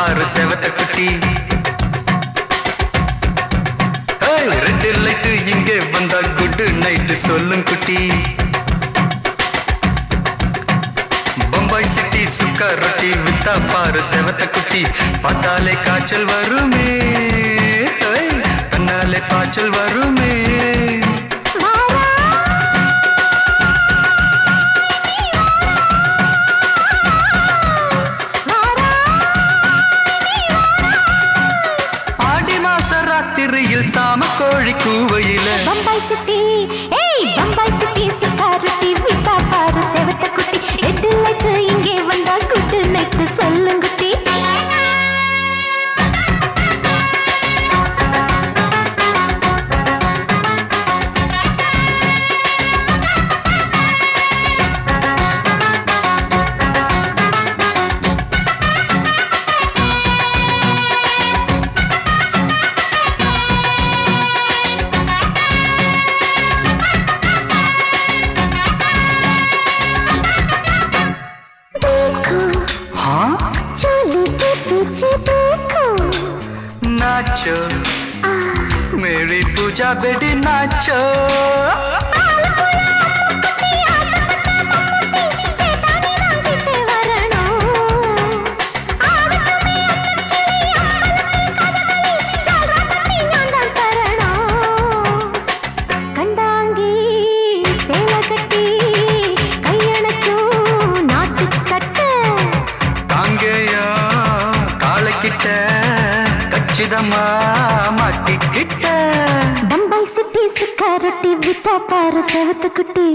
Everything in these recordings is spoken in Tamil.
பாரு செவத்த குட்டி. ரெட் லைட்டு இங்கே வந்தா குட் நைட்டு சொல்லும் குட்டி. பம்பாய் சிட்டி சுக்கா ரொட்டி வித்தா பாரு செவத்த குட்டி. பார்த்தாலே காய்ச்சல் வருமே, கண்ணாலே காய்ச்சல் வருமே. சாம கோழி கூவையில பம்பாய் சிட்டி, பம்பாய் சிட்டி சுக்கா ரொட்டி வித்தா பாரு செவத்த குட்டி. ரெட் லைட் இங்கே வந்தா குட் நைட் சொல்லும் குட்டி. नाचो मेरी पूजा बेटी नाचो. மாட்டிக்கிட்ட பம்பாய் சிட்டி சுக்கா ரொட்டி வித்தா பாரு செவத்த குட்டி.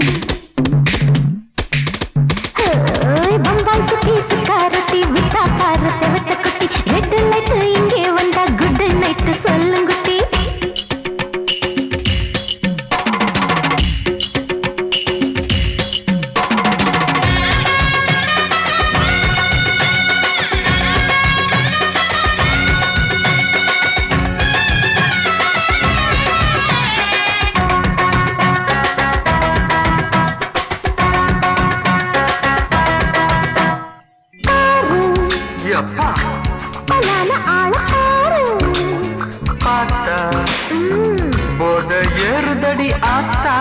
பம்பாய் சிட்டி சுக்கா ரொட்டி வித்தா பாரு செவத்த குட்டி. ரெட் லைட் இங்கே வந்தா குட் நைட் சொல்லும் குட்டி. பார்த்தா போட ஏறுதடி ஆத்தா.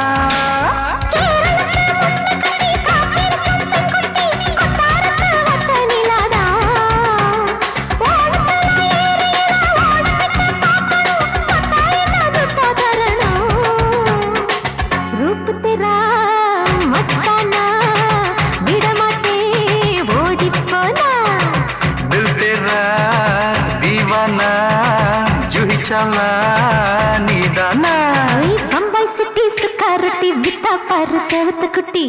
रूप तेरा मस्ताना विडमाते ओडी पोना. दिल तेरा दीवाना जूही चला नीदाना. बम्बई सिटी सुक्का रोटी वित्ता पाரு செவத்த குட்டி.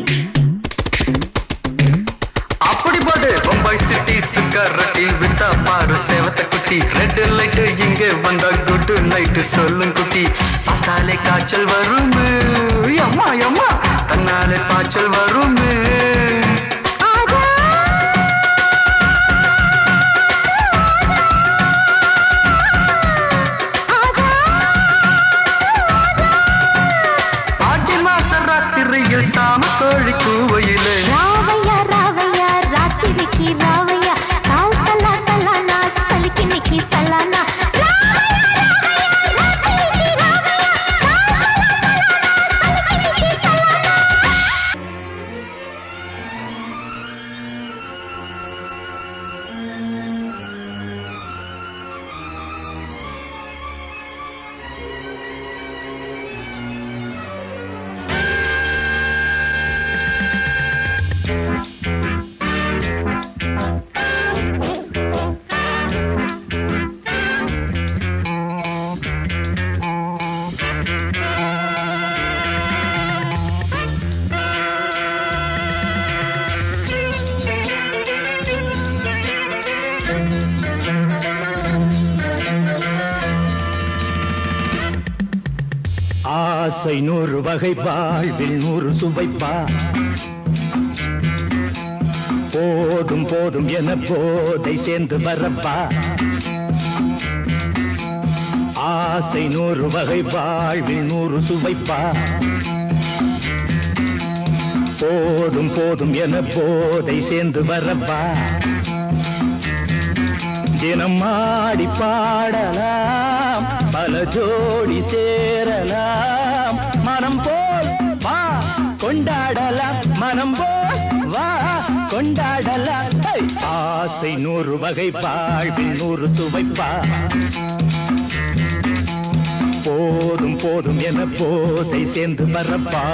அப்படி போடு பம்பாய் சிட்டி சுக்கா ரொட்டி வித்தா பாரு செவத்த குட்டி. ரெட் லைட் இங்கே வந்தா குட் நைட் சொல்லும் குட்டி. பார்த்தாலே காய்ச்சல் வருமே, அம்மா அம்மா தன்னாலே பாய்ச்சல் வருமே. ஆடி மாச ராத்திரியில் சாம கோழி கூவையிலே ராவையா ராவையா ராத்திரிக்கு ராவையா சால் சலா சலானா சலிக்கு நிக்கி சலானா. ஆசை 100 வகை வாழ்வில் 100 சுவைப்பா. போதும் போதும் என போதை சேர்ந்து வரப்பா. ஆசை 100 வகை வாழ்வில் 100 சுவைப்பா. போதும் போதும் என போதை சேர்ந்து வரப்பா. தினம் ஆடி பாடலாம் பல ஜோடி சேரலாம் மனம் போல் வா கொண்டாடலாம் மனம் போல் வா கொண்டாடலாம் ஆசை 100 வகை வாழ்வில் 100 சுவைப்பா போதும் போதும் என போதை சேர்ந்து வரப்பா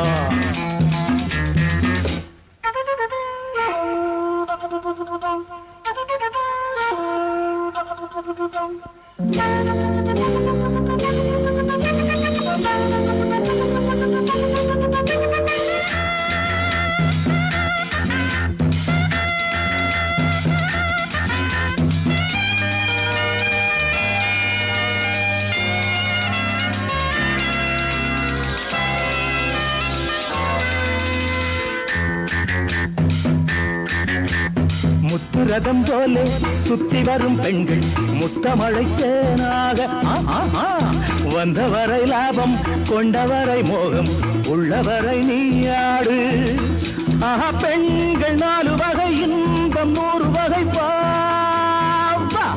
முத்துரதம் போலே சுத்தி வரும் பெண்கள் முத்தமழை தேனாக வந்தவரை லாபம் கொண்டவரை மோகம் உள்ளவரை நீயாடு பெண்கள் 4 வகை இன்பம் 100 வகை பாவா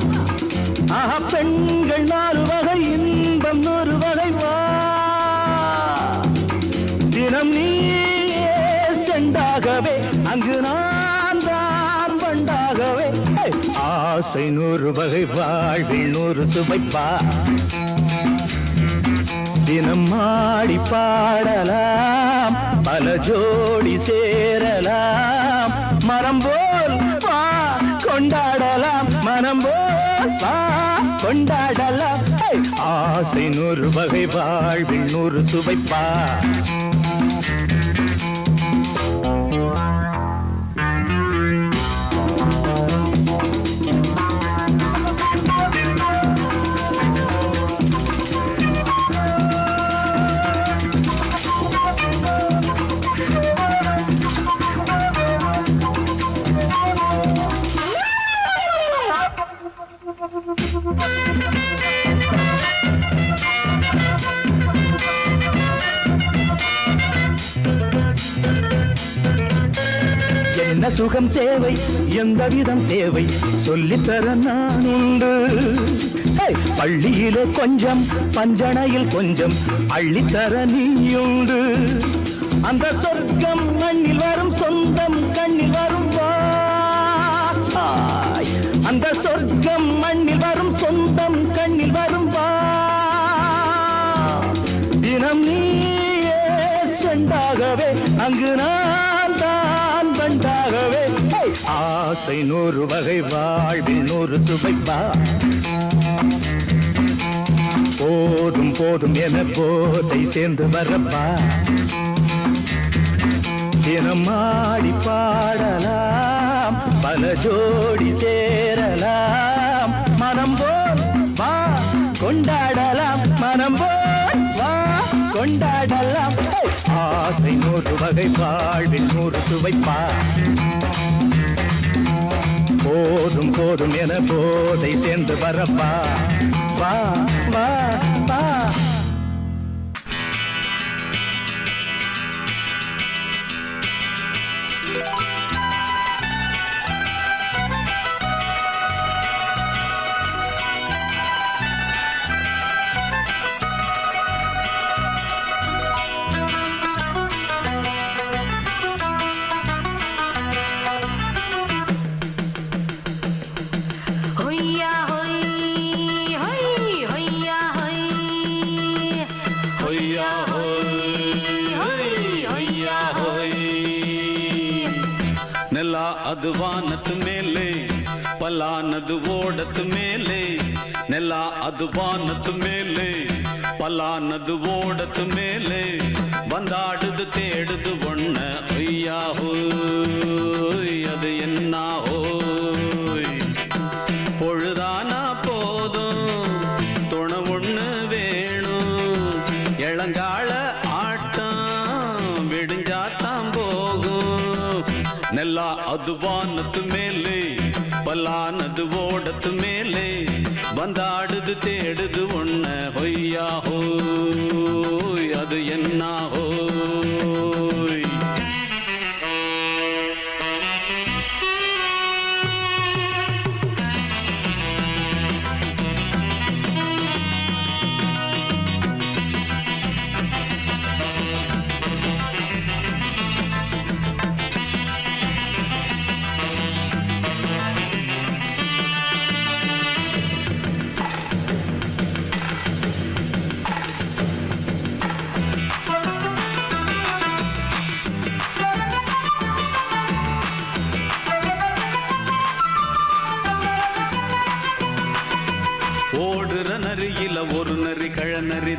பெண்கள் 4 வகை இன்பம் 100 வகை வா தினம் நீயே செண்டாகவே அங்கு நான் தான் வண்டாகவே ஆசை 100 வகை வாழ்வில் 100 சுவைப்பா தினம் ஆடி பாடலாம் பல ஜோடி சேரலாம் மனம் போல் வா கொண்டாடலாம் மனம் போல் வா கொண்டாடலாம் ஆசை 100 வகை வாழ்வில் 100 சுவைப்பா என்ன சுகம் தேவை எந்த விதம் தேவை சொல்லித்தர நான் உண்டு பள்ளியிலே கொஞ்சம் பஞ்சனையில் கொஞ்சம் அள்ளித்தர நீயுண்டு அந்த சொர்க்கம் மண்ணில் வரும் சொந்தம் கண்ணில் வரும் அந்த சொர்க்கம் மண்ணில் வரும் சொந்தம் கண்ணில் வரும் தினம் நீயே செண்டாகவே அங்கு நான் தான் வண்டாகவே ஆசை 100 வகை வாழ்வில் 100 சுவைப்பா போதும் போதும் என போதை சேர்ந்து வரப்பா தினம் ஆடி பாடலாம் பல ஜோடி சேரலாம் மனம் போல் வா கொண்டாடலாம் மனம் போல் வா கொண்டாடலாம் ஆசை 100 வகை வாழ்வில் 100 சுவைப்பா போதும் போதும் என போதை சேர்ந்து வரப்பா வா வா வா ನೆಲ ಅದು ವಾನದ ಮೇಲೆ ಪಲಾನದು ಓಡದ ಮೇಲೆ ನೆಲ ಅದು ವಾನದ ಮೇಲೆ ಪಲಾನದು ಓಡದ ಮೇಲೆ ಬಂದಾಡುದು தேடுது ஒண்ண ஐயா ஹோய் அது என்ன ஹோய் பொழுதானா போதும் துணை ஒண்ணு வேணும் இளங்கால ஆட்டம் விடுஞ்சாத்தான் போகும் ನೆಲ ಅದು ವಾನದ ಮೇಲೆ ಪಲಾನದು ಓಡದ ಮೇಲೆ ಬಂದಾಡುದು தேடுது ஒண்ண ಹೊಯ್ಯಾ ஹோய் அது என்ன ஹோய்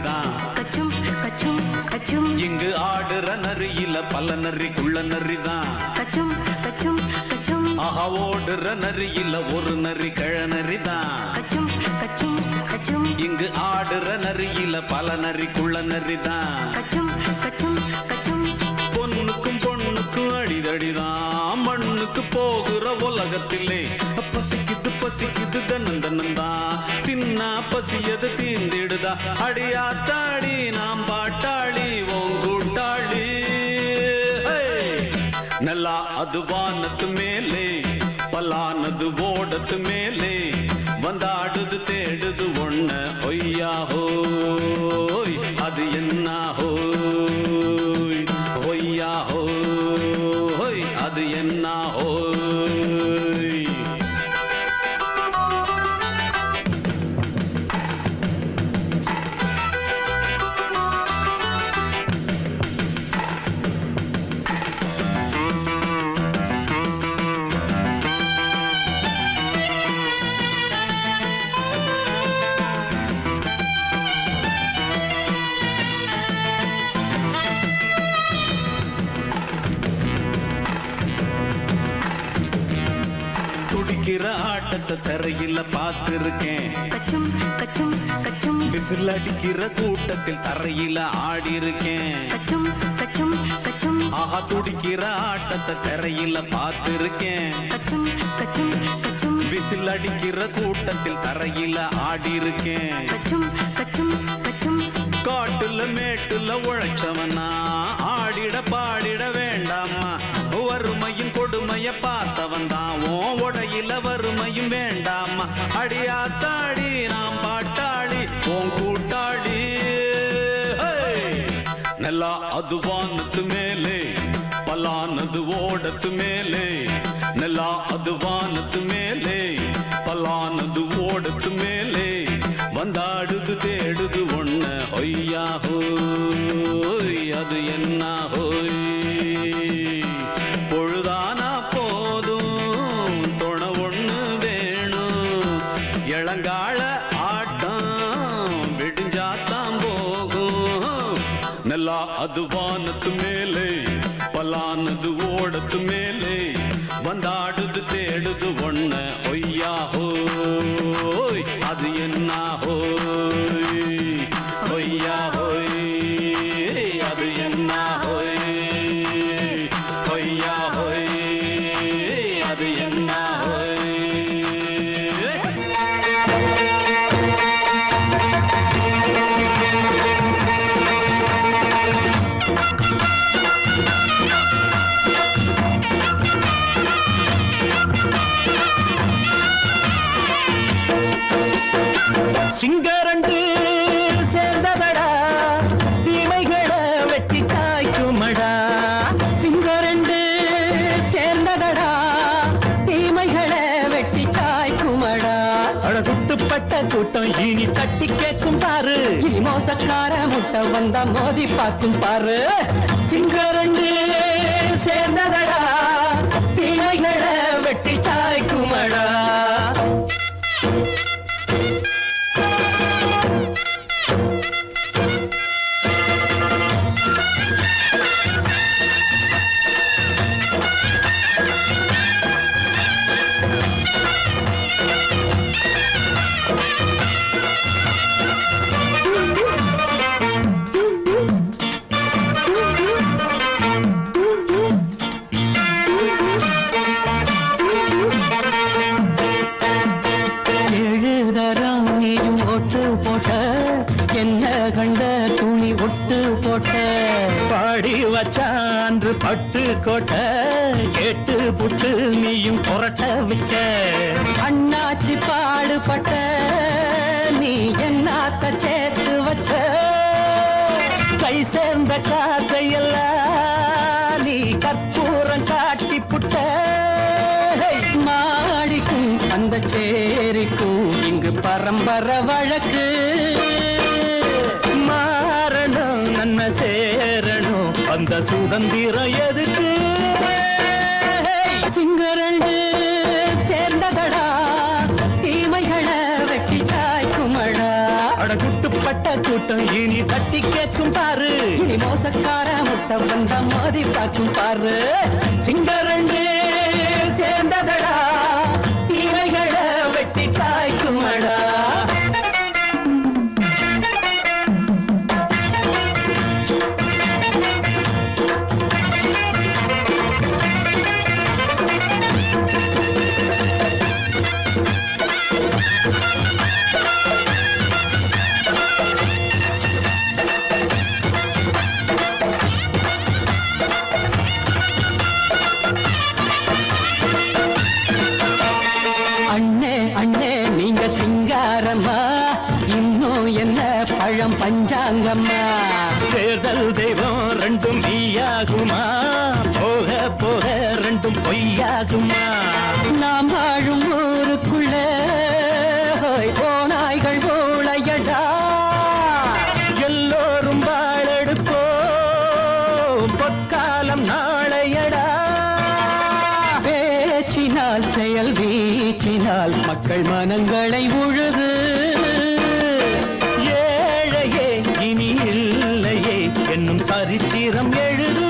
நரிதான் கச்சும் கச்சும் கச்சும் இங்கு ஆடுற நரியில பல நரி குள்ள நரிதான் கச்சும் கச்சும் கச்சும் ஆஹா ஓடுற நரியில ஒரு நரி கிழ நரிதான் கச்சும் கச்சும் கச்சும் இங்கு ஆடுற நரியில பல நரி குள்ள நரிதான் கச்சும் கச்சும் கச்சும் பொண்ணுக்கும் பொண்ணுக்கும் அடிதடிதான் மண்ணுக்கு போகிற உலகத்திலே பசிக்குது பசிக்குது தன்னன் தன்னந்தான் தின்னா பசியது தீந்திடுதா அடியாத்தாடி நாம் பாட்டாளி ஓங்கூட்டாளி நல்லா அது வானத்து மேலே பலானது ஓடத்து மேலே வந்தாடுது தேடுது ஒண்ண ஒய்யா ஹோய் அது என்ன ஹோய் ஒய்யா ஹோய் அது என்ன ஹோய் துடிக்கிற ஆட்டத்தை தரையில பார்த்திருக்கேன் கச்சும் கச்சும் கச்சும் விசில் அடிக்கிற கூட்டத்தில் தரையில ஆடி இருக்கேன் கச்சும் கச்சும் கச்சும் ஆஹா துடிக்கிற ஆட்டத்தை தரையில பார்த்திருக்கேன் கச்சும் கச்சும் கச்சும் விசில் அடிக்கிற கூட்டத்தில் தரையில ஆடி இருக்கேன் கச்சும் கச்சும் கச்சும் காட்டுல மேட்டுல உழைச்சவனா ஆடிட பாடிட வேண்டாமா வறுமையின் கொடுமைய பார்த்தவன் தான் ஓ உடையில வறுமையும் வேண்டாமா அடியாத்தாடி நாம் பாட்டாளி ஓன் கூட்டாளி நல்லா அது வானத்து மேலே பலானது ஓடத்து மேலே நல்லா அது வானத்து மேலே பலானது ஓடத்து மேலே வந்தாடுது தேடுது ஒண்ண ஒய்யா ஹோய் அது என்ன ஹோய் பொழுதானா போதும் துணை ஒண்ணு வேணும் இளங்கால ஆட்டம் விடிஞ்சாத்தான் போகும் நல்லா அது வானத்து மேலே பலானது ஓடத்து மேலே வந்தாடுது தேடுது ஒண்ண ஒய்யா ஹோய் அது என்ன ஹோய் ஒய்யா ஹோய் அது என்ன ஹோய் ஒய்யா ஹோய் அது என்ன ஹோய் சிங்கரண்டு சேர்ந்ததடா தீமைகளை வெட்டி காய்க்குமடா சிங்கரண்டு சேர்ந்ததடா தீமைகளை வெட்டி காய்க்குமடா அழகுட்டுப்பட்ட கூட்டம் இனி தட்டி கேட்கும் பாரு இனி மோசக்கார முட்டை வந்தா மோதி பார்க்கும் பாரு சிங்கரண்டு சேர்ந்ததடா தீமைகளை வெட்டி காய்க்குமடா என்ன கண்ட துணி ஒட்டு போட்ட பாடி வச்சான்று பட்டு கோட்ட கேட்டு புட்டு நீயும் புரட்ட விட்ட அண்ணாச்சி பாடுபட்ட நீ என்னாத்த சேர்த்து வச்ச கை சேர்ந்த காசையெல்லாம் நீ கற்பூரம் காட்டி புட்ட மாடிக்கும் அந்த சேரிக்கும் இங்கு பரம்பரை வழக்கு மாறணும் நன்மை சேரணும் அந்த சுதந்திரம் எதுக்கு சிங்கரண்டு சேர்ந்ததடா தீமைகளை வெட்டி காய்க்குமடா அட குட்டுப்பட்ட கூட்டம் இனி தட்டி கேட்கும் பாரு. இனி மோசக்கார முட்டை வந்த மோதி பார்க்கும் பாரு. சிங்கரண்டே சேர்ந்ததடா, தீமைகளை வெட்டி காய்க்குமடா. அண்ணே அண்ணே நீங்க சிங்காரம்மா, இன்னும் என்ன பழம் பஞ்சாங்கம்மா. தேர்தல் தெய்வம் ரெண்டும் நீயாகுமா, போக போக ரெண்டும் பொய்யாகுமா. நாம் வாழும் ஊருக்குள்ள போனாய்கள் ஊழையடா. எல்லோரும் வாழெடுப்போ, பொற்காலம் நாளையடா. பேச்சினால் செயல் வீச்சினால் மக்கள் மனங்களை உழுது. ஏழையே இனி இல்லையே என்னும் சரித்திரம் எழுது.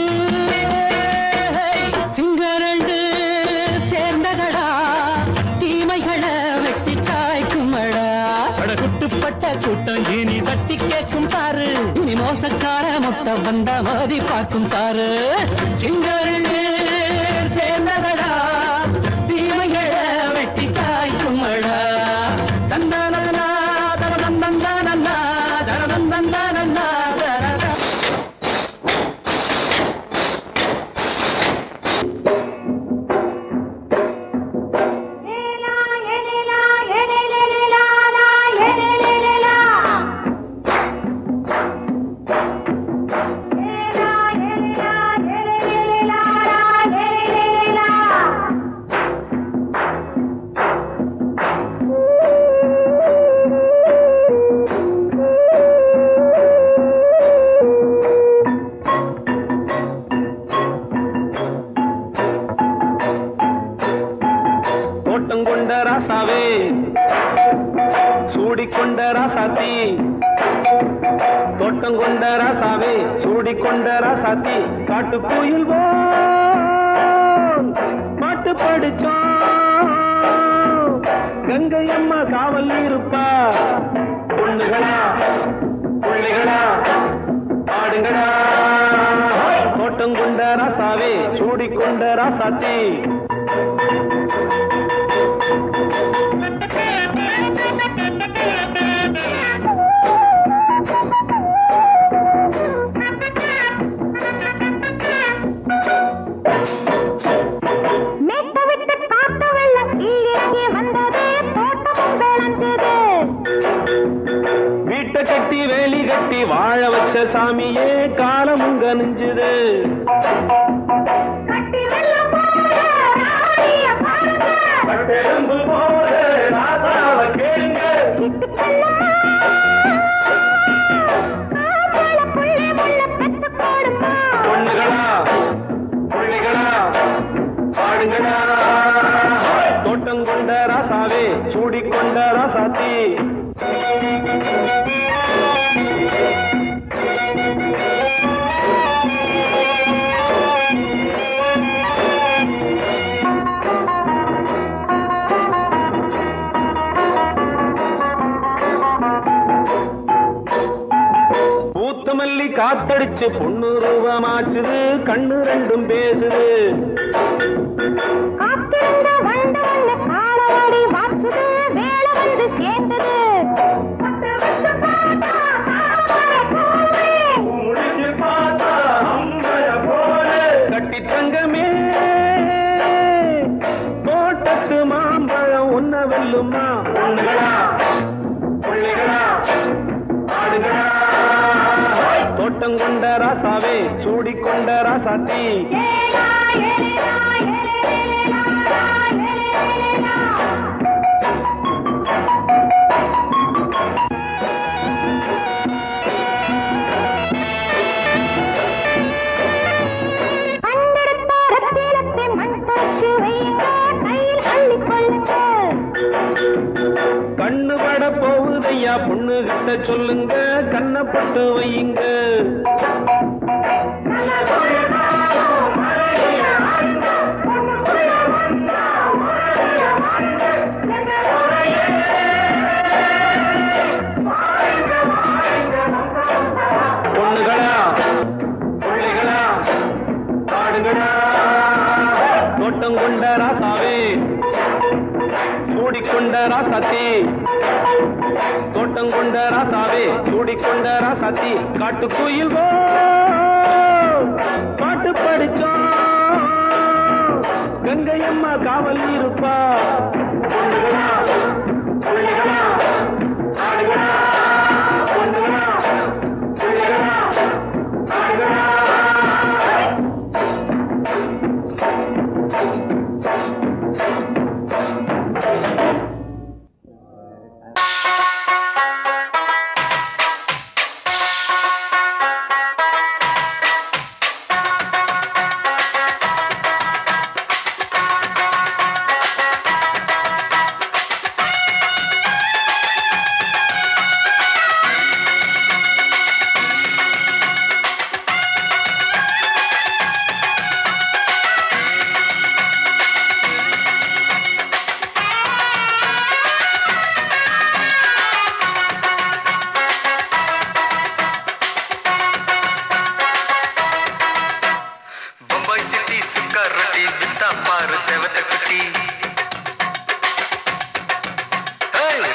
சிங்கரண்டு சேர்ந்ததடா, தீமைகளை வெட்டி சாய்க்குமடா. படகுட்டுப்பட்ட கூட்டம் இனி தட்டி கேட்கும் பாரு. இனி மோசக்கார முட்டை வந்த மோதி பார்க்கும் பாரு. சிங்கரண்டு சேர்ந்ததடா, தீமைகளை வெட்டி காய்க்குமடா. தந்தானனா தரதந்தந்தானனா தரதந்தந்தானனா தரத. தோட்டம் கொண்ட ராசாவே, சூடிக்கொண்ட ராசாத்தி. தோட்டம் கொண்ட ராசாவே, சூடிக்கொண்ட ராசாத்தி. காட்டு கோயில் பாட்டு படிச்சோம், கங்கை அம்மா காவல் இருப்பா. பொண்ணுகளா பிள்ளைகளா ஆடுங்களா. தோட்டம் கொண்ட ராசாவே, சூடிக்கொண்ட ராசாத்தி. வீட்டை கட்டி வேலி கட்டி வாழ வச்ச சாமியே காலமும் கனிஞ்சுது. பொண்ணுகளா பிள்ளைகளா ஆடுங்களா. தோட்டம் கொண்ட ராசாவே, சூடிக்கொண்ட ராசாத்தி. பூத்தமல்லி காத்தடிச்சு பொண்ணு ரூபமாச்சுது, கண்ணு ரெண்டும் பேசுது. கட்டி தங்கமே தோட்டத்து மாம்பழம் உன்ன வெல்லுமா. பொண்ணுகளா பிள்ளைகளா ஆடுகளா. தோட்டம் கொண்ட ராசாவே, சூடிக்கொண்ட ராசாத்தி. கண்ணு பட போகுதையா, பொண்ணு கிட்ட சொல்லுங்க கண்ண பட்டு வையுங்க. பொண்ணுகளா பிள்ளைகளா பாடுங்களா தோட்டம் கொண்ட ராசாவே சூடிக்கொண்ட ராசாத்தி தோட்டம் கொண்ட ராசாவே சூடிக்கொண்ட ராசாத்தி காட்டுக்குயில் பாட்டு படிச்சோம் கங்கையம்மா காவல் இருப்பா. பொண்ணுகளா பிள்ளைகளா ஆடுகளா பொண்ணுகளா பிள்ளைகளா ஆடுகளா. பம்பாய் சிட்டி சுக்கா ரொட்டி வித்தா பாரு செவத்த குட்டி.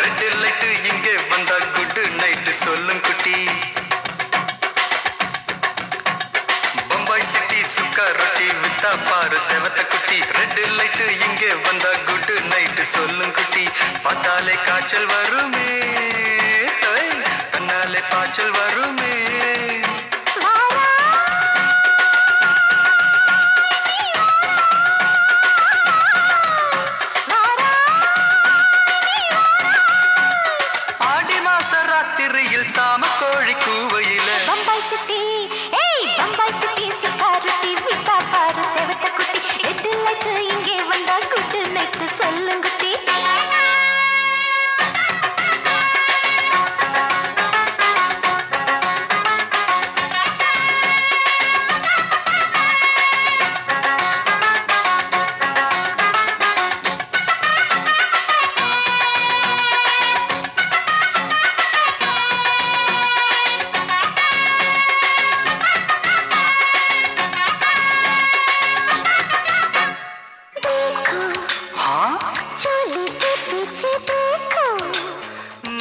ரெட் லைட் இங்கே வந்தா குட் நைட் சொல்லும் குட்டி. பம்பாய் சிட்டி சுக்கா ரொட்டி வித்தா பாரு செவத்த குட்டி. ரெட் லைட் இங்கே வந்தா குட் நைட் சொல்லும் குட்டி. பார்த்தாலே காய்ச்சல் வருமே கண்ணாலே பாய்ச்சல் வருமே. ஆடி மாச ராத்திரியில் சாம கோழி கூவையில பம்பாய் சிட்டி ஏய் பம்பாய் சிட்டி சிக்காரத்தி வித்தா பாரு செவத்த குட்டி. ரெட் லைட் இங்கே வந்தா குட் நைட் சொல்லுங்குட்டி. चोली के पीछे देखो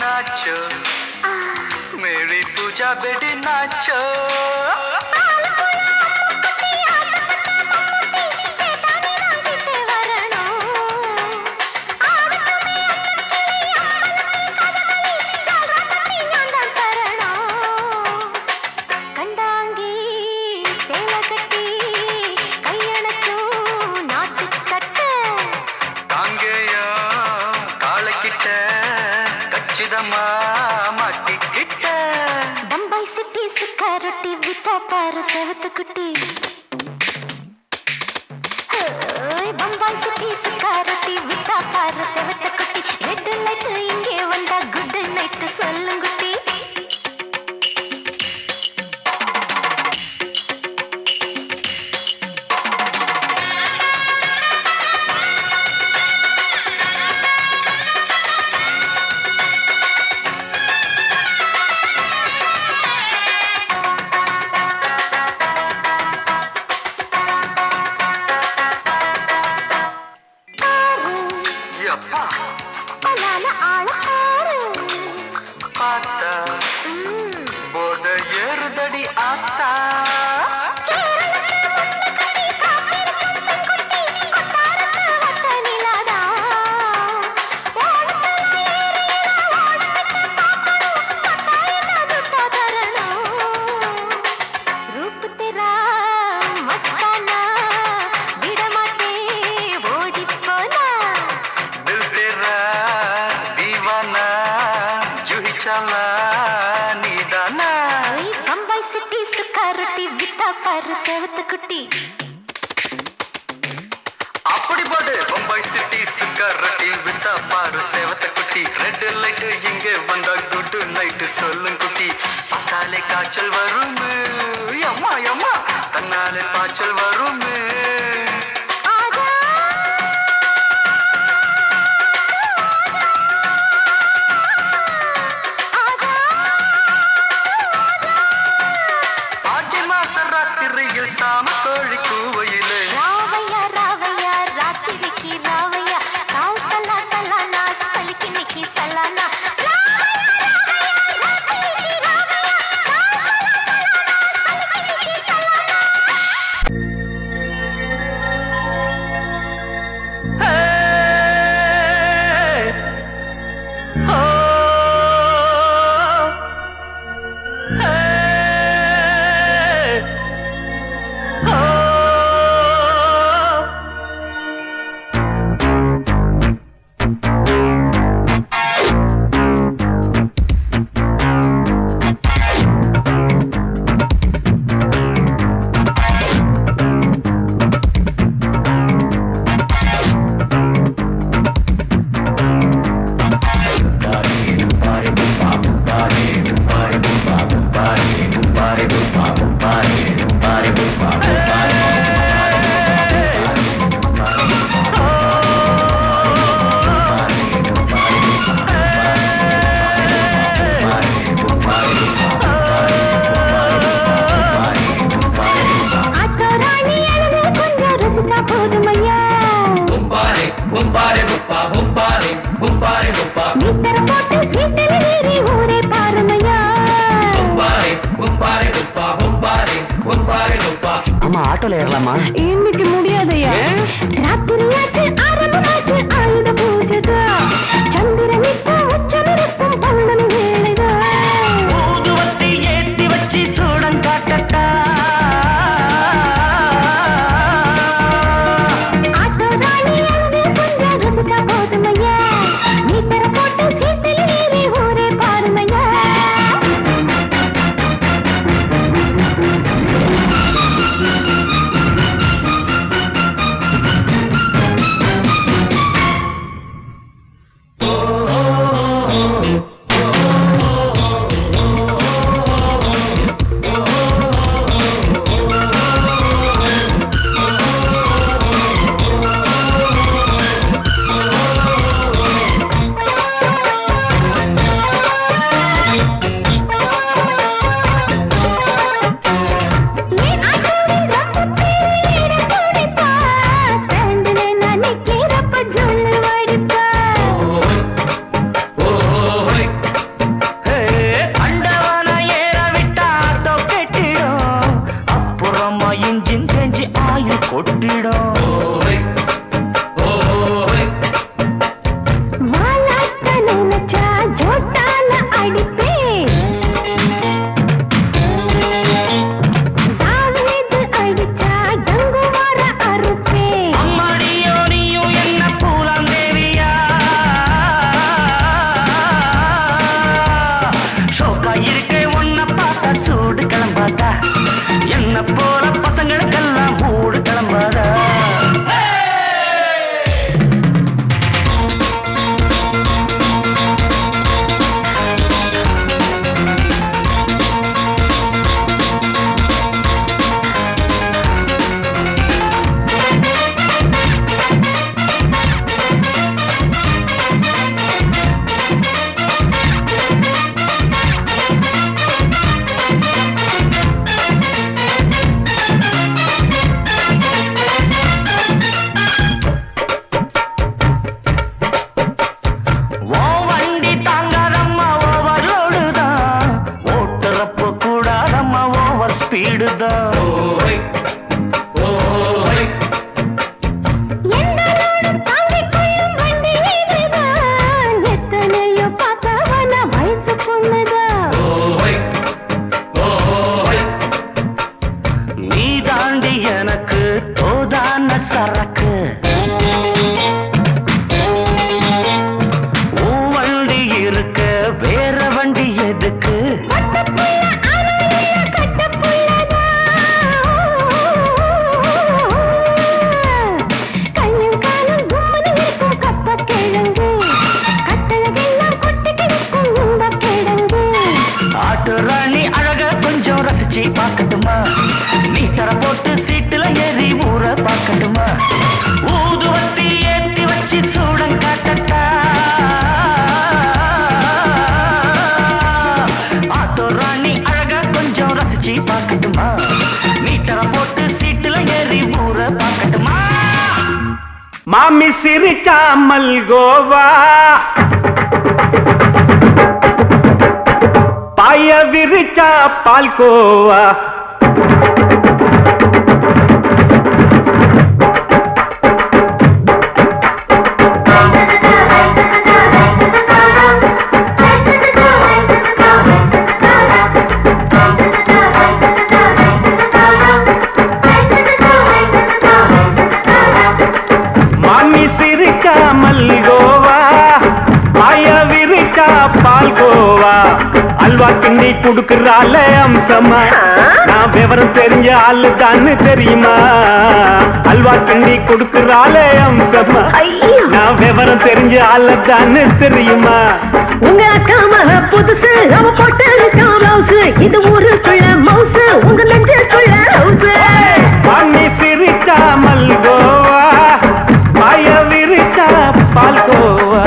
नाचो मेरी पूजा बेटी नाचो. கண்டாங்கி சேல கட்டி கையணக்கும் நாட்டுக்கட்டு காங்கேயா காலக்கிட்ட கச்சிதமா மாட்டிக்கிட்ட. பம்பாய் சிட்டி சுக்கா ரொட்டி வித்தா பாரு செவத்த குட்டி. பம்பாய் சிட்டி சுக்கா ரொட்டி வித்தா பாரு செவத்த குட்டி. ரெட் லைட் இங்கே வந்தா குட் நைட் சொல்லுங்குட்டி. அப்பா பலான ஆள பாரு பார்த்தா போட ஏறுதடி ஆத்தா. चला நீதானா பம்பாய் சிட்டி சுக்காரத்தி வித்தா பாரு செவத்த குட்டி. அப்படி போட்டு போடு பம்பாய் சிட்டி சுக்காரட்டி வித்தா பாரு சேவத்த குட்டி ரெட் லைட் இங்கே வந்தா குட் நைட் சொல்லும் குட்டி பார்த்தாலே காய்ச்சல் வரும் அம்மா அம்மா தன்னாலே பாய்ச்சல் வரும் ஆடி மாச ராத்திரியில் சாம கோழி கூவையிலே ராவையா ராவையா ராத்திரிக்கு ராவையா சாவு சல்லா சல்லானா சலிக்கு நிக்கி சல்லானா அம்மா ஆட்டோல ஏறலாமா? இன்னைக்கு முடியாதையா ராத்திரியாச்சு ஆரம்பமாச்சு ஆயுத பூஜைதா சந்திரனிப்பா உச்சமிருக்கும் பௌர்ணமி வேளைதா ஊதுவத்தி ஏத்தி வச்சு சூடம் காட்டட்டா ஆட்டோதானி அழுது கொஞ்சம் ருசிச்சா போதுமையா மீட்டர போட்டு சீட்டில் ஏறி ஊரே பாருமையா காலம் மாமி சிரிச்சா மல்கோவா பாய விரிச்சா பால்கோவா மாமி சிரிச்சா மல்கோவா பாய விரிச்சா பால்கோவா அல்வா கிண்டி குடுக்கறால அம்சமா நான் விவரம் தெரிஞ்ச ஆளு தான்னு தெரியுமா அல்வா கிண்டி குடுக்கறால அம்சமா நான் விவரம் தெரிஞ்ச ஆளு தான்னு தெரியுமா உங்க அக்கா மக புதுசு அவ போட்டு பிளவுஸ் இது ஊருக்குள்ள மவுசு உங்க நெஞ்சுக்குள்ள ஹவுஸ் மாமி சிரிச்சா மல்கோவா பாய விரிச்சா பால்கோவா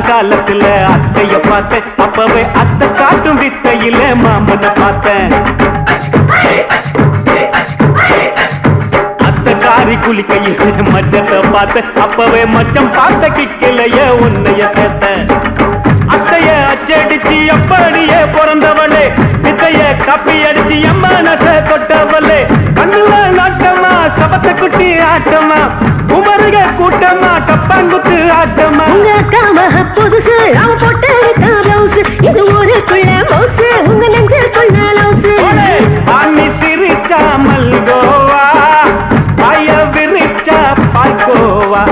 காலத்துல அத்தைய பார்த்தேன் அப்பவே அத்தை காட்டும் வித்தையில மாமனை பார்த்தேன் அத்தை காரி குளிக்கையில மச்சத்தை பார்த்தேன் அப்பவே மச்சம் பார்த்த கிக்கலைய உன்னைய சேர்த்தேன் அத்தைய அச்சடிச்சு அப்படியே பிறந்தவளே வித்தைய காப்பி அடிச்சு எம்மனச தொட்டவளே கண்ணுல நாட்டமா சபத்தை குட்டி ஆட்டமா உமருக கூட்டமா கப்பாங்குத்து ஆட்டமா உங்க அக்கா மக புதுசு அவ போட்டு பிளவுஸ் இது ஊருக்குள்ள மவுசு உங்க நெஞ்சுக்குள்ள லவுஸ் மாமி சிரிச்சா மல்கோவா பாய விரிச்சா பால்கோவா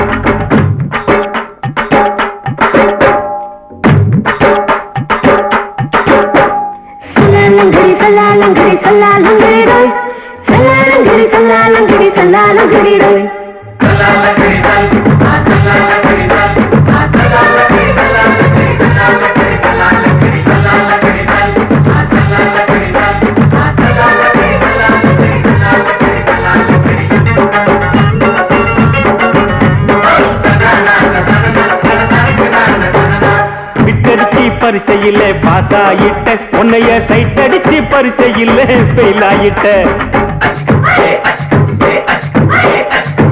சல்லாலங்கடி சல்லாலங்கடி சல்லாலங்கடி சல்லாலங்கடி சல்லாலங்கடி விட்டடிச்சு பரிச்சையில பாஸ் ஆயிட்ட உன்னைய சைட் அடிச்சு பரிச்சையில ஃபெயில் ஆயிட்ட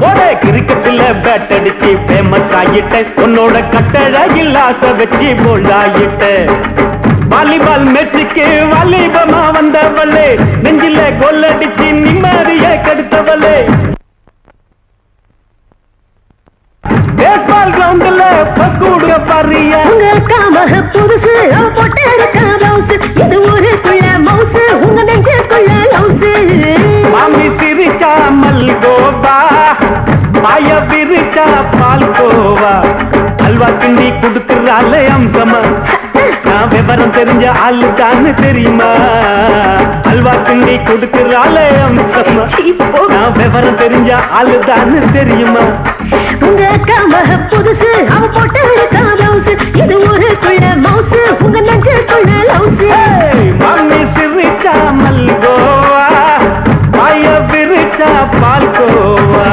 ஒரே கிரிக்கெட்ல பேட் அடிச்சு ஃபேமஸ் ஆயிட்ட உன்னோட கட்டழகில் ஆசை வச்சு போல்ட் ஆயிட்ட வாலிபால் மேட்சுக்கு வாலிபமா வந்தவளே நெஞ்சில கோல் அடிச்சு நிம்மதிய கெடுத்தவளே பேஸ்பால் கிரவுண்ட்ல பக்கூடுக பாரியா உங்க அக்கா மக புதுசு அவ போட்டு பிளவுஸ் இது ஊருக்குள்ள மவுசு உங்க நெஞ்சுக்குள்ள லவுஸ் மாமி சிரிச்சா மல்கோவா பாய விரிச்சா பால்கோவா அல்வா கிண்டி குடுக்கறால அம்சமா நான் விவரம் தெரிஞ்ச ஆளு தான்னு தெரியுமா அல்வா கிண்டி குடுக்கறால அம்சமா நான் விவரம் தெரிஞ்ச ஆளு தான்னு தெரியுமா உங்க அக்கா மக புதுசு அவ போட்டு பிளவுஸ் இது ஊருக்குள்ள மவுசு உங்க நெஞ்சுக்குள்ள லவுஸ் மாமி சிரிச்சா மல்கோவா பாய விரிச்சா பால்கோவா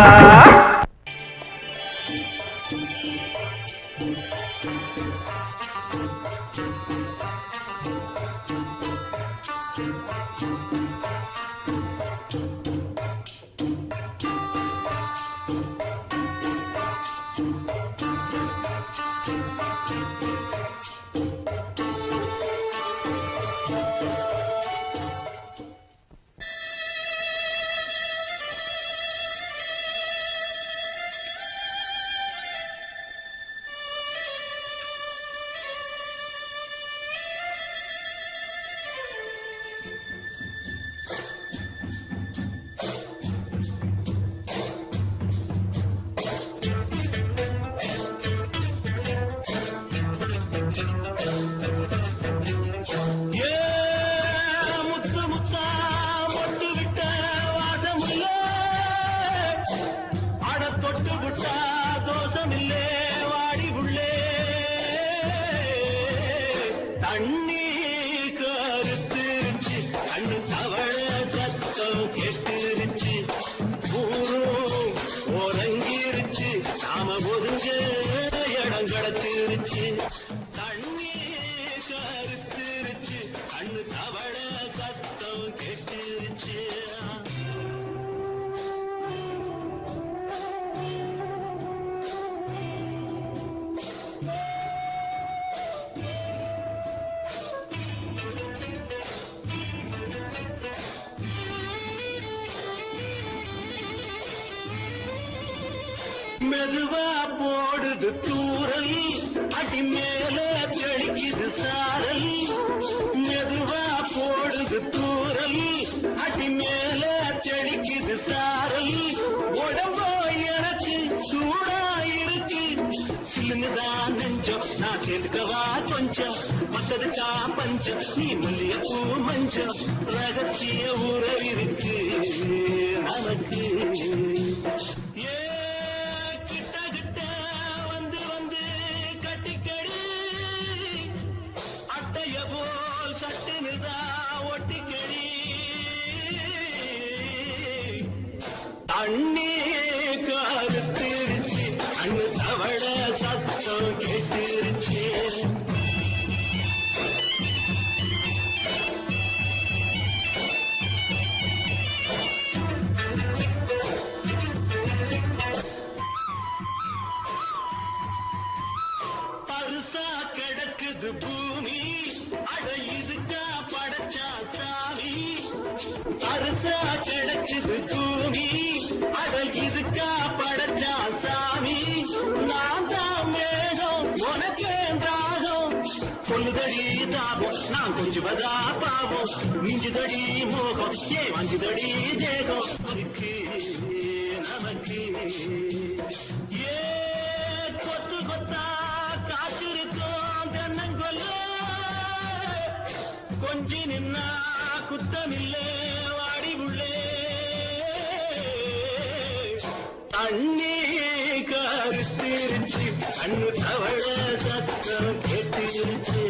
தண்ணி கருத்துருச்சு கண்ணு தவள சத்தம் கெட்டுருச்சு ஊரும் உறங்கிருச்சு நாம ஒதுங்க இடம் கடத்திருச்சு தண்ணி கருத்துருச்சு கண்ணு தவள சத்தம் கெட்டுருச்சு மெதுவா போடுது தூரல் அடி மேல தெளிக்குது சாரல் மெதுவா போடுது தூரல் அடி மேல தெளிக்குது சாரல் உடம்போ எனக்கு சூடா இருக்கு சிலுங்குதான் நெஞ்சம் நான் சேர்ந்துக்கவா கொஞ்சம் மத்ததுக்கா பஞ்சம் நீ மல்லிய பூ மஞ்சம் ரகசிய உறவிருக்கு நமக்கு தண்ணி கருத்திருச்சு அண்ணு தவள சத்தம் கேட்டுருச்சு பருசா கிடக்குது பூமி அட இதுக்கா படைச்சா சாமி பருசா கிடக்குது பூமி அட இதுக்கா படைச்சா சாமி நான் தான் மேகம் உனக்கே தாகம் சொல்லுதடி தாபம் நான் கொஞ்சுவதா பாவம் மிஞ்சுதடி மோகம் ஏ வஞ்சுதடி தேகம் அதுக்கு நமக்கு ஏ கொத்து கொத்தா காற்றிருக்கும் தென்னங்கொல்ல கொஞ்சி நின்னா குத்தமில்லை வாடி உள்ளே தண்ணி கருத்திருச்சு அண்ணு தவள சத்தம் கேட்டிருச்சு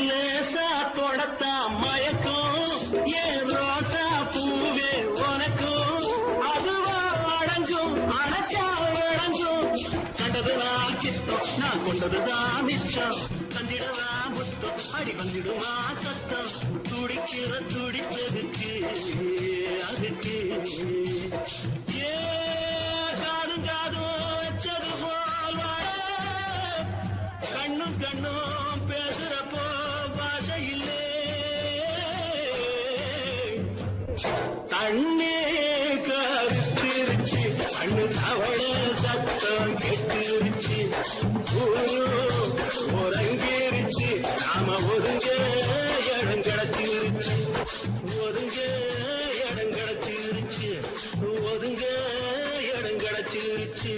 லேசா தொடத்தா மயக்கும் ஏன் ரோசா பூவே உனக்கும் அதுவா அடைஞ்சும் அடைச்சா விளைஞ்சும் கண்டதுதான் கித்தம் நான் கொண்டதுதான் மிச்சம் தந்திடவா முத்தம் அடி வந்துடுமா சத்தம் துடிக்கிற துடிப்பதுக்கு அதுக்கு ஏ காதும் காதும் வச்சது போல் வாழ கண்ணும் கண்ணும் பேசுறப்போ பாஷை இல்லே தண்ணி கருத்திருச்சு அண்ணு தவள சத்தம் கெட்டுருச்சு உறங்கிருச்சு நாம ஒதுங்க இடம் கிடச்சிருச்சு ஒதுங்க இடம் கிடச்சிருச்சு ஒதுங்க இடம் கிடச்சிருச்சு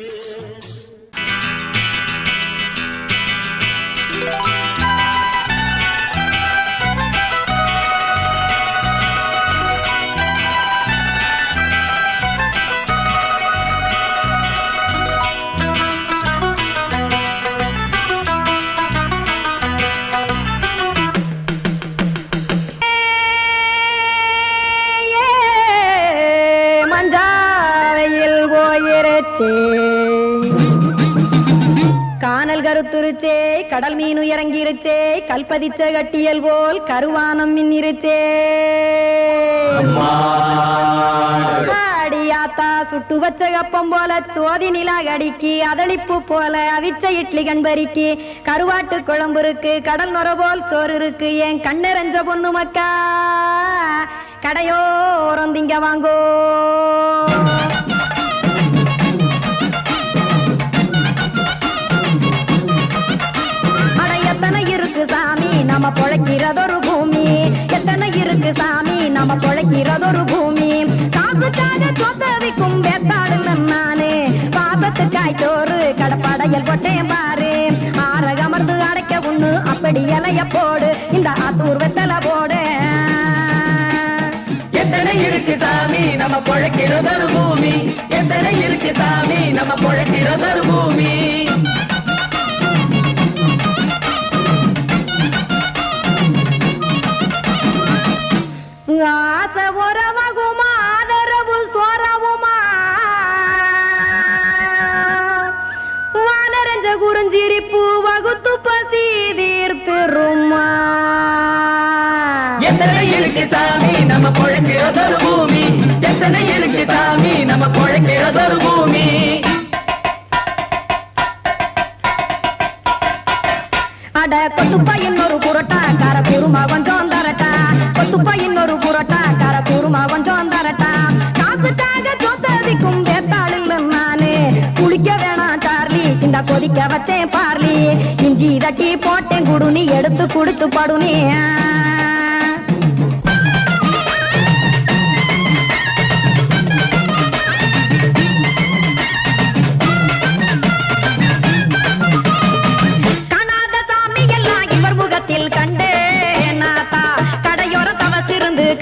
கானல் கருத்துருச்சே கடல் மீன் இறங்கிருச்சே கல்பதிச்ச கட்டியல் போல் கருவானம் மின்னிருச்சே அடியாத்தா சுட்டு வச்ச கப்பம் போல சோதி நிலா கடிக்கு அதளிப்பு போல அவிச்ச இட்லி கண்பறிக்கு கருவாட்டு குழம்பு இருக்கு கடல் நுர போல் சோறு இருக்கு என் கண்ணெரஞ்ச பொண்ணு மக்கா கடையோரம் திங்க வாங்கோ நம்ம பொழைக்கிறதொரு பூமி எத்தனை இருக்கு சாமி நம்ம பொழைக்கிறதொரு பூமி காசுக்காக சொத்தவிக்கும் வேத்தாடு நானே பாசத்துக்கா கஞ்சாணி சோறு கடப்பாடையல் போட்டேன் பாரு ஆற அமர்ந்து அடைக்க ஒண்ணு அப்படி இலைய போடு இந்த ஆத்தூர் வெத்தலை போடு எத்தனை இருக்கு சாமி நம்ம பொழைக்கிறதொரு பூமி எத்தனை இருக்கு சாமி நம்ம பொழைக்கிறதொரு பூமி ஆசை உறவகுமா ஆதரவு சோறவுமா வானரஞ்ச குறிஞ்சிரிப்பு வகுத்து பசி தீர்த்துருமா எத்தனை இருக்கு சாமி நம்ம பொழைக்கிறதொரு பூமி எத்தனை இருக்கு சாமி நம்ம பொழைக்கிறதொரு பூமி அட கொத்துப்பா இன்னொரு புரோட்டா கார பெருமா கொஞ்சம் தரட்டா கொத்துப்பா இன்னொரு புரோட்டா கார பெருமா கொஞ்சம் தரட்டா காசுக்காக சொத்ததிக்கும் வேத்தாளில் நானு குளிக்க வேணாம் சார்லி இந்த கொதிக்க வச்சேன் பார்லி இஞ்சி தட்டி போட்டேன் குடுனி எடுத்து குடிச்சு படுனி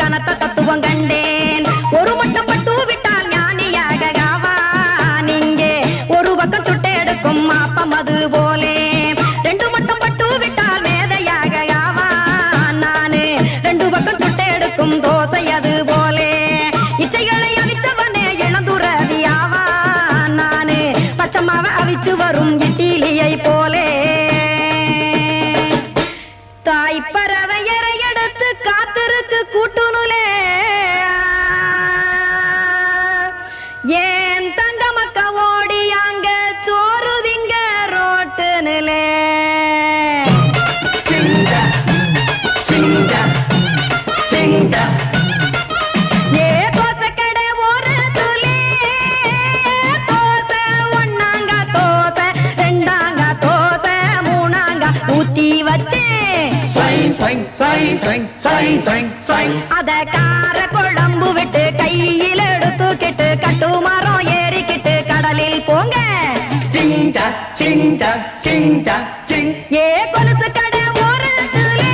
கனத்த தத்துவம் கண்டேன் ஒரு மட்டும் பட்டு விட்டால் ஞானியாக காவான் இங்கே ஒரு பக்கம் சுட்டு எடுக்கும் மாப்பம் அது போலே ரெண்டு மட்டும் பட்டு விட்டால் மேதையாக காவான் நானு ரெண்டு பக்கம் சுட்டு எடுக்கும் தோசை அது போலே இச்சைகளை அழிச்சவனே இளந்துறவி ஆவான் நானு பச்சமாவ அவிச்சு வரும் இட்டிலியை போலே தாய் பறவையரை எடுத்து காத்திருக்கு கூட்டுனுலே ஏன் தங்க மக்க ஓடி அங்க சோறுதிங்க ரோட்டு நிலே ஏ தோசை கடை ஒரு துளி தோசை ஒன்னாங்க தோசை ரெண்டாங்க தோசை மூணாங்க ஊத்தி வச்சே அத கார குழம்பு விட்டு கையில் எடுத்துக்கிட்டு கட்டு மரம் ஏறிக்கிட்டு கடலில் போங்க ஏ கொலுசு கடை ஓரத்திலே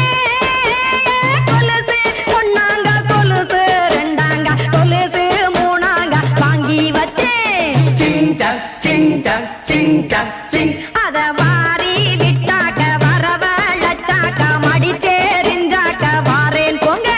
கொலுசு ஒன்னாங்க கொலுசு ரெண்டாங்க கொலுசு மூணாங்க வாங்கி வச்சேன் அத வாரி விட்டாக்க வரவழைச்சாக்க மடிச்சேரிஞ்சாக்க வாரேன் போங்க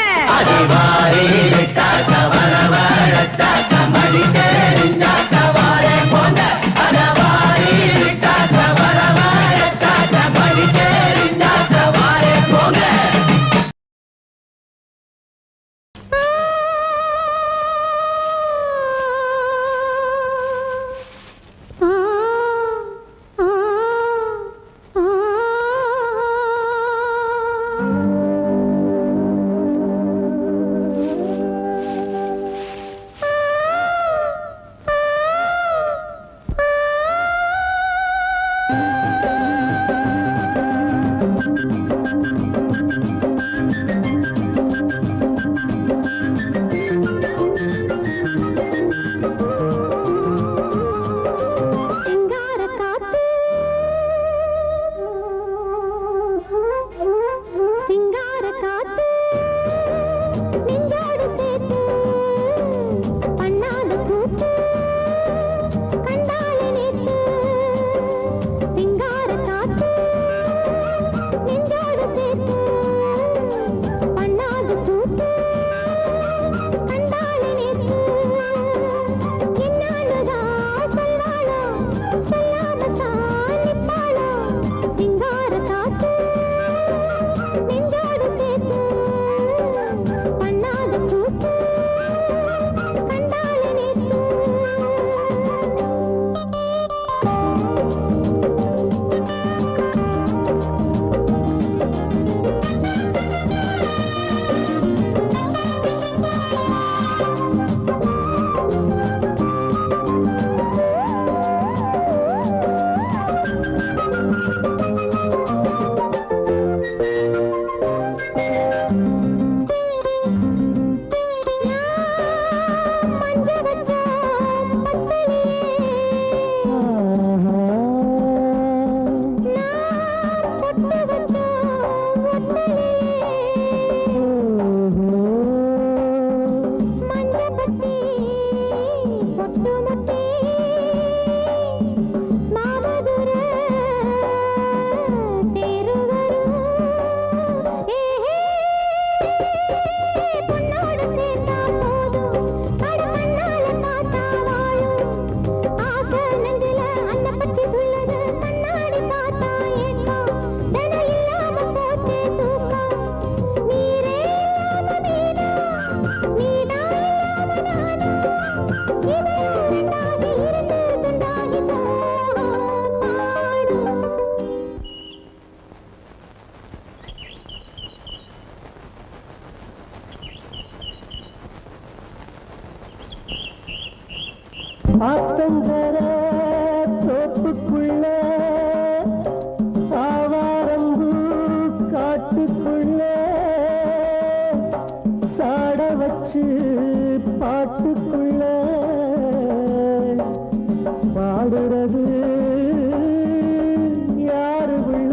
ஆத்தங்கர தோப்புக்குள்ள ஆவாரம்பூ காட்டுக்குள்ள சாட வச்சு பாட்டுக்குள்ள பாடுறது யாரு உள்ள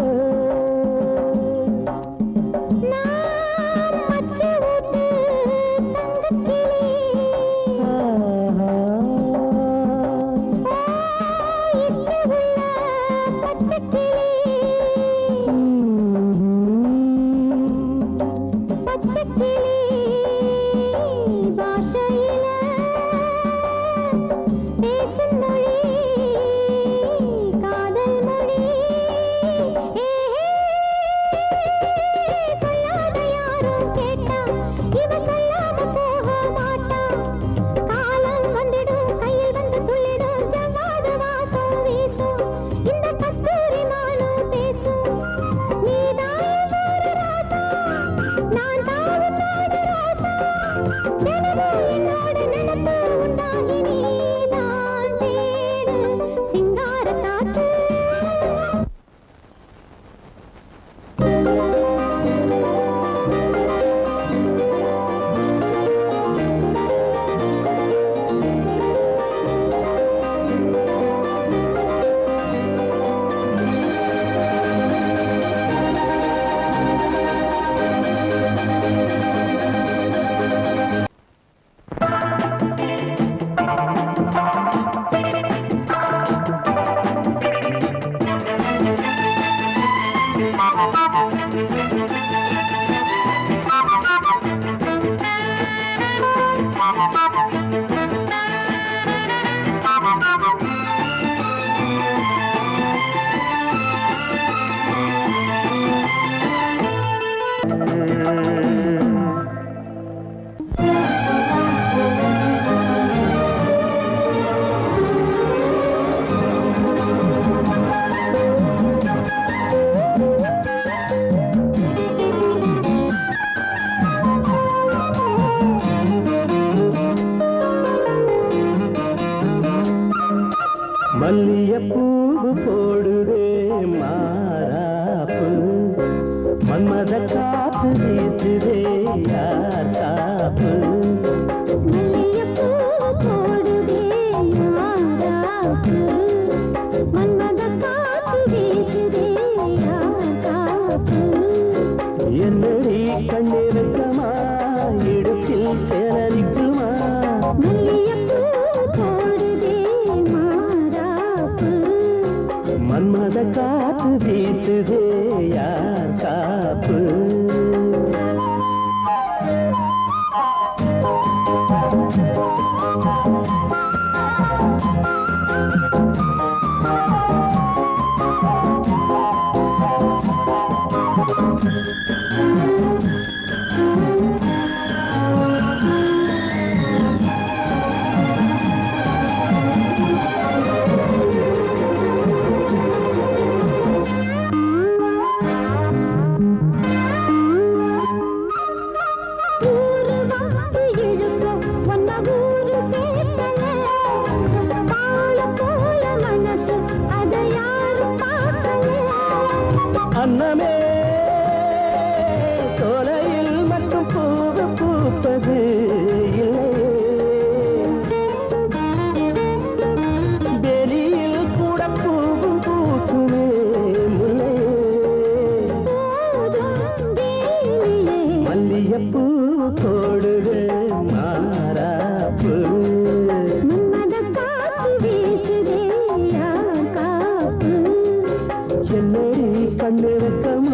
மல்லியப்பூவு போடுதே மாறாப்பு மன்மத காத்து வீசுதே யார் காப்பு என்னடி கண்ணிருக்கமா இடுப்பில் சேலரிக்குமா மன்மத காத்து வீசுதே யார் காப்பு அன்னமே சோலையில் மட்டும் பூவு பூப்பது வெளியில் கூட பூவும் பூக்குமே முல்லையே மல்லியப்பூ போடுது மாறாப்பு என்னை கண்ணிருக்கம்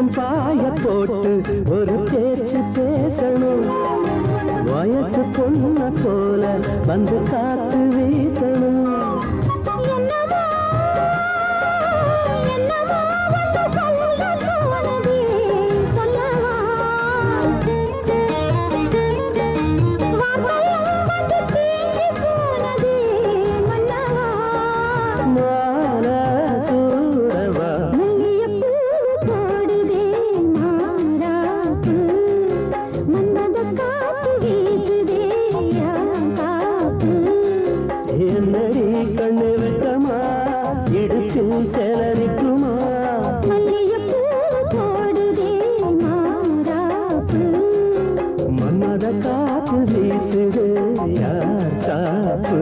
கொஞ்சம் பாய போட்டு ஒரு பேச்சு பேசணும். வயசு பொண்ண போல வந்து காத்து வீசணும். கண்ணு வெட்டமா இடுப்பில் சேலரிக்குமா மன்மத காத்து வீசுது யார் காப்பு.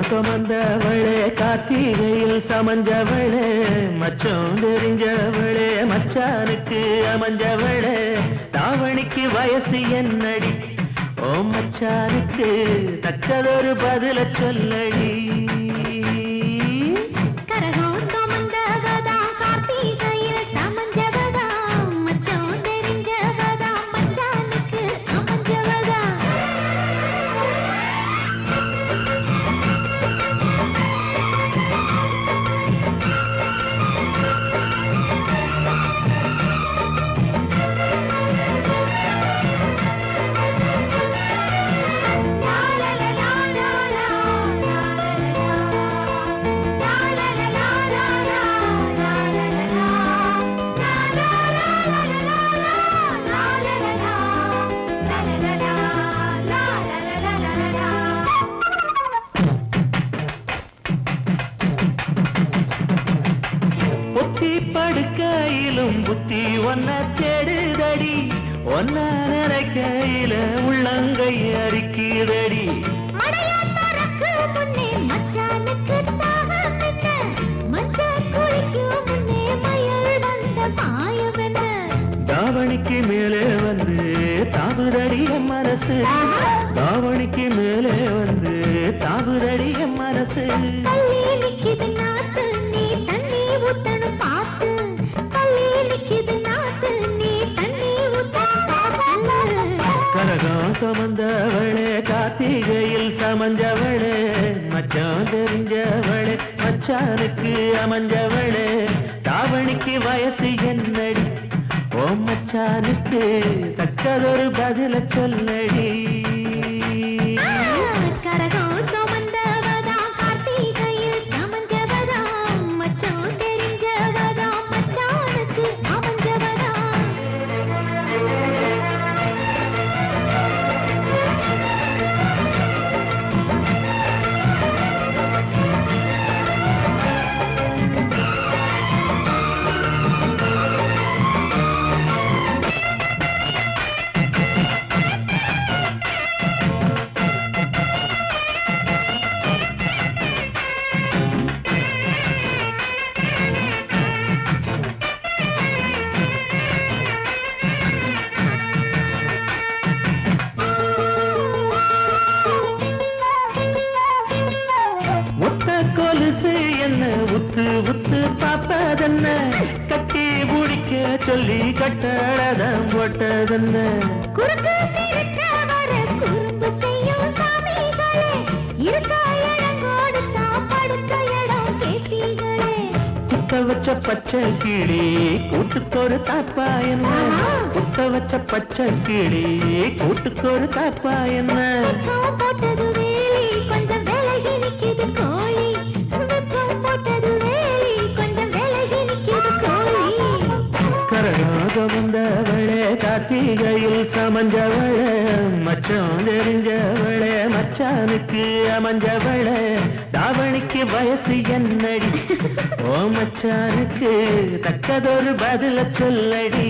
சுமந்தவளே கார்த்திகையில் சமஞ்சவளே மச்சம் தெரிஞ்சவளே மச்சானுக்கு அமைஞ்சவளே தாவணிக்கு வயசு என்னடி ஓ மச்சானுக்கு தக்கதொரு பதில சொல்லடி. படுக்கையிலும் புத்தி ஒன்ன தேடுதடி ஒன்ன நினைக்கையில உள்ளங்கை அரிக்குதடி. தாவணிக்கு மேலே வந்து தாவுதடிய மனசு தாவணிக்கு மேலே வந்து தாவுதடிய மனசு. கரகம் சுமந்தவளே கார்த்திகையில் சமஞ்சவளே மச்சான் தெரிஞ்சவளே மச்சானுக்கு அமைஞ்சவளே தாவணிக்கு வயசு என்னடி ஓ மச்சானுக்கு தக்கதொரு பதில சொல்லடி. என்ன உத்து உத்து பாப்பதென்ன கட்டி முடிக்க சொல்லி கட்டடதம் போட்டதென்ன குத்த வச்ச பச்சை கிளி கூட்டுக்கொரு தாப்பா என்ன குத்த வச்ச பச்சை கிளி கூட்டுக்கொரு தாப்பா என்ன போட்டது வேலி கொஞ்சம் விலகி நிக்குது கோழி போட்டது வேலி கொஞ்சம் விலகி நிக்குது கோழி கரகாக வந்த தெரிஞ்சவளே கார்த்திகையில் சமஞ்சவளே மச்சம் தெரிஞ்சவளே மச்சானுக்கு அமைஞ்சவளே தாவணிக்கு வயசு என்னடி ஓ மச்சானுக்கு தக்கதொரு பதில சொல்லடி